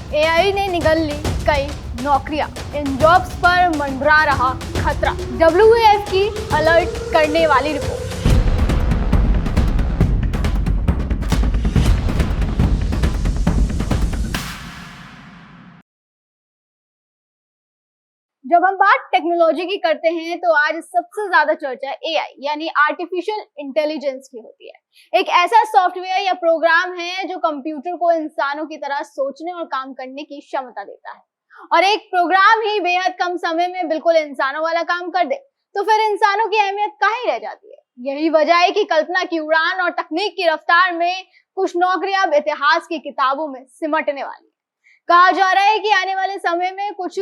AI ने निगल ली कई नौकरियां, इन जॉब्स पर मंडरा रहा खतरा। डब्ल्यूएएफ की अलर्ट करने वाली रिपोर्ट। जब हम बात टेक्नोलॉजी की करते हैं तो आज सबसे ज्यादा चर्चा एआई यानी आर्टिफिशियल इंटेलिजेंस की होती है। एक ऐसा सॉफ्टवेयर या प्रोग्राम है जो कंप्यूटर को इंसानों की तरह सोचने और काम करने की क्षमता देता है। और एक प्रोग्राम ही बेहद कम समय में बिल्कुल इंसानों वाला काम कर दे तो फिर इंसानों की अहमियत कहाँ ही रह जाती है। यही वजह है कि कल्पना की उड़ान और तकनीक की रफ्तार में कुछ नौकरियां अब इतिहास की किताबों में सिमटने वाली है। कहा जा रहा है कि आने वाले समय में कुछ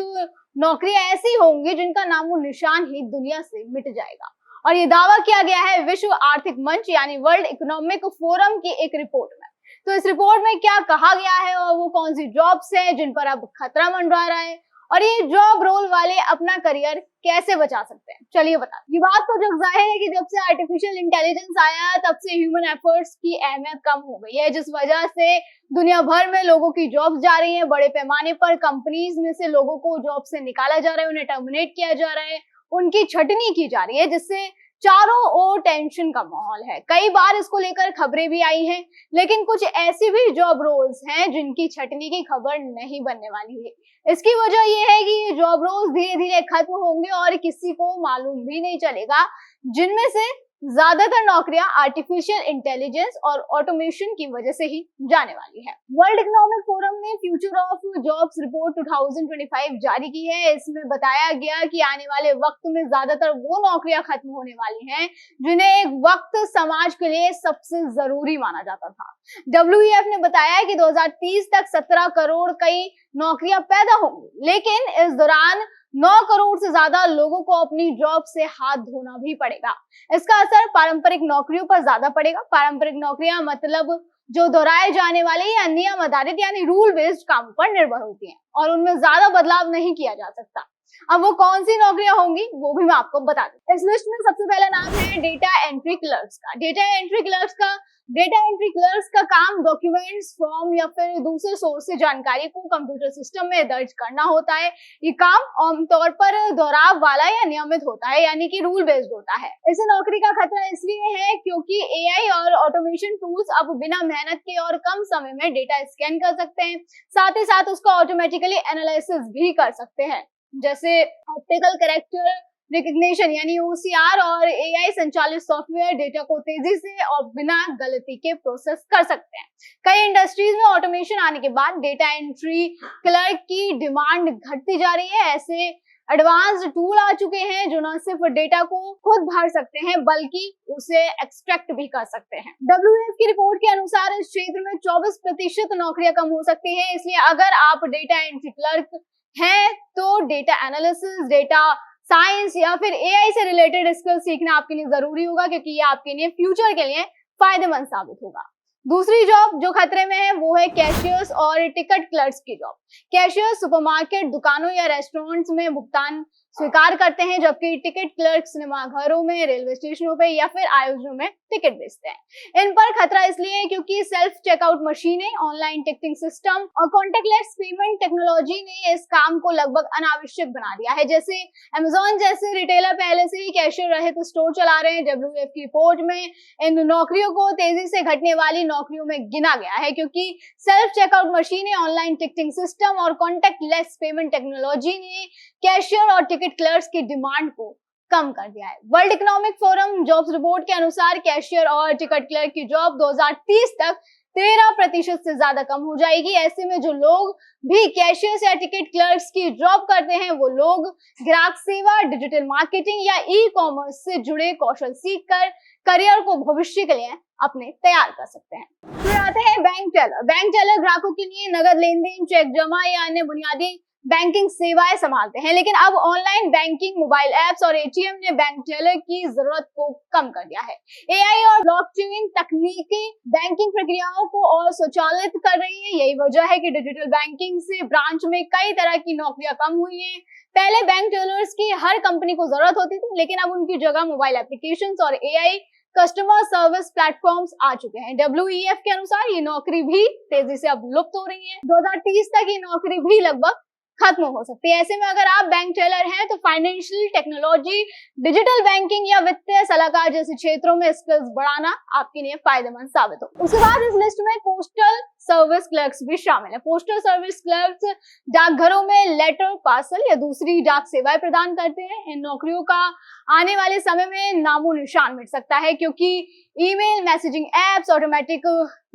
नौकरियां ऐसी होंगी जिनका नामो निशान ही दुनिया से मिट जाएगा। और ये दावा किया गया है विश्व आर्थिक मंच यानी वर्ल्ड इकोनॉमिक फोरम की एक रिपोर्ट में। तो इस रिपोर्ट में क्या कहा गया है और वो कौन सी जॉब्स हैं जिन पर अब खतरा मंडरा रहा है और ये जॉब रोल वाले अपना करियर कैसे बचा सकते हैं, चलिए बता। ये बात तो जग जाहिर है कि जब से आर्टिफिशियल इंटेलिजेंस आया तब से ह्यूमन एफर्ट्स की अहमियत कम हो गई है, जिस वजह से दुनिया भर में लोगों की जॉब्स जा रही हैं। बड़े पैमाने पर कंपनीज में से लोगों को जॉब से निकाला जा रहा है, उन्हें टर्मिनेट किया जा रहा है, उनकी छटनी की जा रही है, जिससे चारों ओर टेंशन का माहौल है। कई बार इसको लेकर खबरें भी आई हैं, लेकिन कुछ ऐसी भी जॉब रोल्स हैं जिनकी छटनी की खबर नहीं बनने वाली है। इसकी वजह यह है कि ये जॉब रोल्स धीरे धीरे खत्म होंगे और किसी को मालूम भी नहीं चलेगा। जिनमें से ज्यादातर नौकरियां आर्टिफिशियल इंटेलिजेंस और ऑटोमेशन की वजह से ही जाने वाली है। वर्ल्ड इकोनॉमिक फोरम ने फ्यूचर ऑफ जॉब्स रिपोर्ट 2025 जारी की है। इसमें बताया गया कि आने वाले वक्त में ज्यादातर वो नौकरियां खत्म होने वाली हैं जिन्हें एक वक्त समाज के लिए सबसे जरूरी माना जाता था। डब्ल्यूईएफ ने बताया कि 2030 तक 17 करोड़ कई नौकरियां पैदा होंगी, लेकिन इस दौरान 9 करोड़ से ज्यादा लोगों को अपनी जॉब से हाथ धोना भी पड़ेगा। इसका असर पारंपरिक नौकरियों पर ज्यादा पड़ेगा। पारंपरिक नौकरियां मतलब जो दोहराए जाने वाले या नियम आधारित यानी रूल बेस्ड काम पर निर्भर होती हैं और उनमें ज्यादा बदलाव नहीं किया जा सकता। अब वो कौन सी नौकरियां होंगी वो भी मैं आपको बता दूं। इस लिस्ट में सबसे पहला नाम है डेटा एंट्री क्लर्क्स का। डेटा एंट्री क्लर्क्स का काम डॉक्यूमेंट्स, फॉर्म या फिर दूसरे सोर्स से जानकारी को कंप्यूटर सिस्टम में दर्ज करना होता है। ये काम आमतौर पर दोहराव वाला या नियमित होता है यानी कि रूल बेस्ड होता है। इसे नौकरी का खतरा इसलिए है क्योंकि एआई और ऑटोमेशन टूल्स अब बिना मेहनत के और कम समय में डेटा स्कैन कर सकते हैं, साथ ही साथ उसका ऑटोमेटिकली एनालिसिस भी कर सकते हैं, जैसे ऑप्टिकल कैरेक्टर रिकग्निशन यानी ओसीआर और एआई संचालित सॉफ्टवेयर डेटा को तेजी से और बिना गलती के प्रोसेस कर सकते हैं। कई इंडस्ट्रीज में ऑटोमेशन आने के बाद डेटा एंट्री क्लर्क की डिमांड घटती जा रही है। ऐसे एडवांस्ड टूल आ चुके हैं जो न सिर्फ डेटा को खुद भर सकते हैं बल्कि उसे एक्सट्रैक्ट भी कर सकते हैं। डब्ल्यूएफ की रिपोर्ट के अनुसार इस क्षेत्र में 24% नौकरियां कम हो सकती हैं। इसलिए अगर आप डेटा एंट्री क्लर्क हैं तो डेटा एनालिसिस, डेटा साइंस या फिर एआई से रिलेटेड स्किल सीखना आपके लिए जरूरी होगा, क्योंकि ये आपके लिए फ्यूचर के लिए फायदेमंद साबित होगा। दूसरी जॉब जो खतरे में है वो है कैशियर्स और टिकट क्लर्क्स की जॉब। कैशियर्स सुपरमार्केट, दुकानों या रेस्टोरेंट्स में भुगतान स्वीकार करते हैं, जबकि टिकट क्लर्क सिनेमा घरों में, रेलवे स्टेशनों पे या फिर आयोजनों में टिकट बेचते हैं। इन पर खतरा इसलिए है क्योंकि सेल्फ चेकआउट मशीनें, ऑनलाइन टिकटिंग सिस्टम और कॉन्टेक्टलेस पेमेंट टेक्नोलॉजी ने इस काम को लगभग अनावश्यक बना दिया है। जैसे अमेजोन जैसे रिटेलर पहले से ही कैशियर रहित स्टोर चला रहे हैं। डब्ल्यूएफ की रिपोर्ट में इन नौकरियों को तेजी से घटने वाली नौकरियों में गिना गया है, क्योंकि सेल्फ चेकआउट मशीनें, ऑनलाइन टिकटिंग सिस्टम और कॉन्टेक्टलेस पेमेंट टेक्नोलॉजी ने कैशियर और टिकट क्लर्क्स की डिमांड को कम कर दिया है। World economic forum jobs report के अनुसार कैशियर और टिकट क्लर्क की जॉब 2030 तक 13% से ज्यादा कम हो जाएगी। ऐसे में जो लोग भी कैशियर्स या टिकट क्लर्क्स की जॉब करते हैं वो लोग ग्राहक सेवा, डिजिटल मार्केटिंग या ई कॉमर्स से जुड़े कौशल सीखकर करियर को भविष्य के लिए अपने तैयार कर सकते हैं। फिर आते हैं बैंक टेलर। बैंक टेलर ग्राहकों के लिए नगद लेन देन, चेक जमा या अन्य बुनियादी बैंकिंग सेवाएं संभालते हैं, लेकिन अब ऑनलाइन बैंकिंग, मोबाइल एप्स और एटीएम ने बैंक टेलर की जरूरत को कम कर दिया है। एआई और ब्लॉकचेन तकनीकी बैंकिंग प्रक्रियाओं को और स्वचालित कर रही है। यही वजह है कि डिजिटल बैंकिंग से ब्रांच में कई तरह की नौकरियां कम हुई हैं। पहले बैंक टेलर्स की हर कंपनी को जरूरत होती थी, लेकिन अब उनकी जगह मोबाइल एप्लीकेशंस और एआई कस्टमर सर्विस प्लेटफॉर्म्स आ चुके हैं। WEF के अनुसार ये नौकरी भी तेजी से अब लुप्त हो रही है। 2030 तक ये नौकरी भी लगभग खत्म हो सकती है। ऐसे में अगर आप बैंक टेलर हैं तो फाइनेंशियल टेक्नोलॉजी, डिजिटल बैंकिंग या वित्तीय सलाहकार जैसे क्षेत्रों में स्किल्स बढ़ाना आपके लिए फायदेमंद साबित हो। उसके बाद इस लिस्ट में पोस्टल सर्विस क्लर्क्स भी शामिल है। पोस्टल सर्विस क्लर्क्स डाकघरों में लेटर, पार्सल या दूसरी डाक सेवाएं प्रदान करते हैं। इन नौकरियों का आने वाले समय में नामो निशान मिट सकता है, क्योंकि email, messaging apps, automatic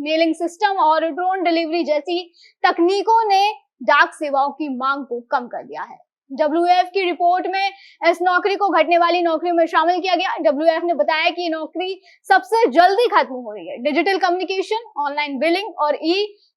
mailing system और ड्रोन डिलीवरी जैसी तकनीकों ने डाक सेवाओं की मांग को कम कर दिया है। WEF की रिपोर्ट में इस नौकरी को घटने वाली नौकरियों में शामिल किया गया। WEF ने बताया कि ये नौकरी सबसे जल्दी खत्म हो रही है। डिजिटल कम्युनिकेशन, ऑनलाइन बिलिंग और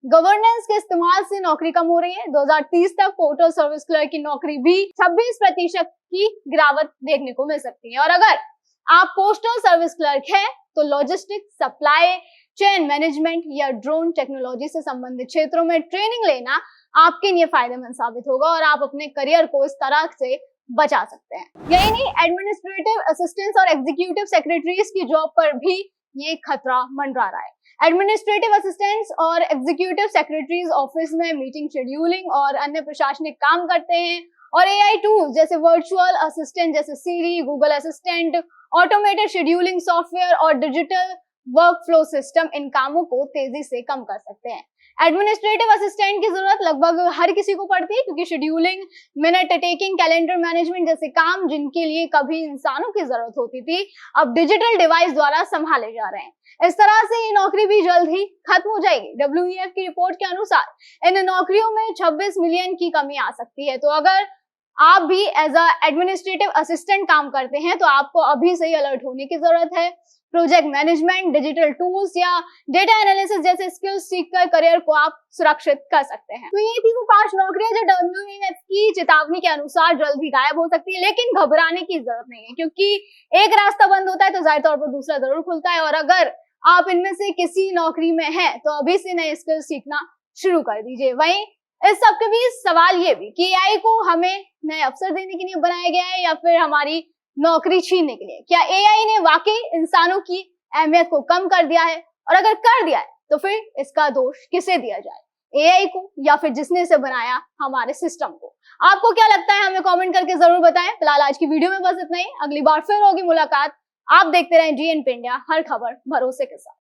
गवर्नेंस के इस्तेमाल से नौकरी कम हो रही है। 2030 तक पोस्टल सर्विस क्लर्क की नौकरी भी 26% की गिरावट देखने को मिल सकती है। और अगर आप पोस्टल सर्विस क्लर्क हैं तो लॉजिस्टिक्स, सप्लाई चेन मैनेजमेंट या ड्रोन टेक्नोलॉजी से संबंधित क्षेत्रों में ट्रेनिंग लेना आपके लिए फायदेमंद साबित होगा और आप अपने करियर को इस तरह से बचा सकते हैं। यही नहीं, एडमिनिस्ट्रेटिव असिस्टेंट्स और एग्जीक्यूटिव सेक्रेटरीज की जॉब पर भी ये खतरा मंडरा रहा है। एडमिनिस्ट्रेटिव असिस्टेंट्स और एग्जीक्यूटिव सेक्रेटरीज ऑफिस में मीटिंग शेड्यूलिंग और अन्य प्रशासनिक काम करते हैं और AI टूल्स जैसे वर्चुअल असिस्टेंट जैसे Siri, Google assistant, automated scheduling software और डिजिटल वर्क फ्लो सिस्टम इन कामों को तेजी से कम कर सकते हैं। एडमिनिस्ट्रेटिव असिस्टेंट की जरूरत लगभग हर किसी को पड़ती है, क्योंकि scheduling, minute taking, calendar management जैसे काम जिनके लिए कभी इंसानों की जरूरत होती थी, अब डिजिटल डिवाइस द्वारा संभाले जा रहे हैं। इस तरह से ये नौकरी भी जल्द ही खत्म हो जाएगी। WEF की रिपोर्ट के अनुसार इन नौकरियों में 26 मिलियन की कमी आ सकती है। तो अगर आप भी एज अ एडमिनिस्ट्रेटिव असिस्टेंट काम करते हैं तो आपको अभी से ही अलर्ट होने की जरूरत है। प्रोजेक्ट मैनेजमेंट, डिजिटल टूल्स या डेटा एनालिसिस जैसे स्किल्स सीखकर करियर को आप सुरक्षित कर सकते हैं। तो ये थी वो 5 नौकरियां जो WEF की चेतावनी के अनुसार जल्द ही गायब हो सकती है, लेकिन घबराने की जरूरत नहीं है, क्योंकि एक रास्ता बंद होता है तो जाहिर तौर पर दूसरा जरूर खुलता है। और अगर आप इनमें से किसी नौकरी में हैं तो अभी से नए स्किल्स सीखना शुरू कर दीजिए। वहीं इस सबके बीच सवाल ये भी कि AI को हमें नए अवसर देने के लिए बनाया गया है या फिर हमारी नौकरी छीनने के लिए? क्या AI ने वाकई इंसानों की अहमियत को कम कर दिया है? और अगर कर दिया है तो फिर इसका दोष किसे दिया जाए, AI को या फिर जिसने इसे बनाया हमारे सिस्टम को? आपको क्या लगता है, हमें कमेंट करके जरूर बताएं। फिलहाल आज की वीडियो में बस इतना ही। अगली बार फिर होगी मुलाकात। आप देखते रहें GNP इंडिया, हर खबर भरोसे के साथ।